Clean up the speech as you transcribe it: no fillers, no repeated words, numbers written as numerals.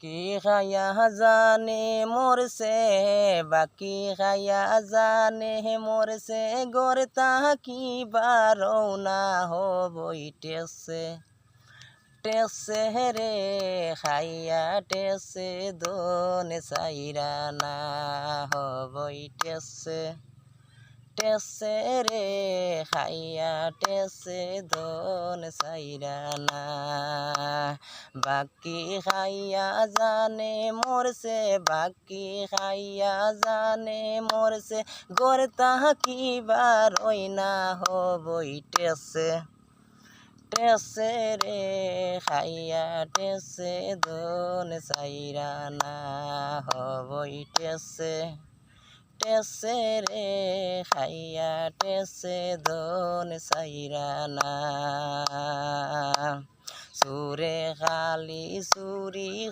কি খায়া জানে মরছে, বাকি খায়া জানে মরছে, গড়তা কি বারৌনা হবই টেসে। টেসে রে খাইয়া টেসে দোন সাইরা না হবই টেসে। টেসে রে খাইয়া টেসে দোন সাইরা না। বাকি খাইয়া জানে মরছে, বাকি খাইয়া জানে মরছে, গড়তা কি বারই না হবই টেসে। টেসে রে খাইয়া টেসে দোন সাইরা না হবই টেসে। টেসে রে খাইয়া টেসে দোন সাইরা না। সুরে খালি চুরি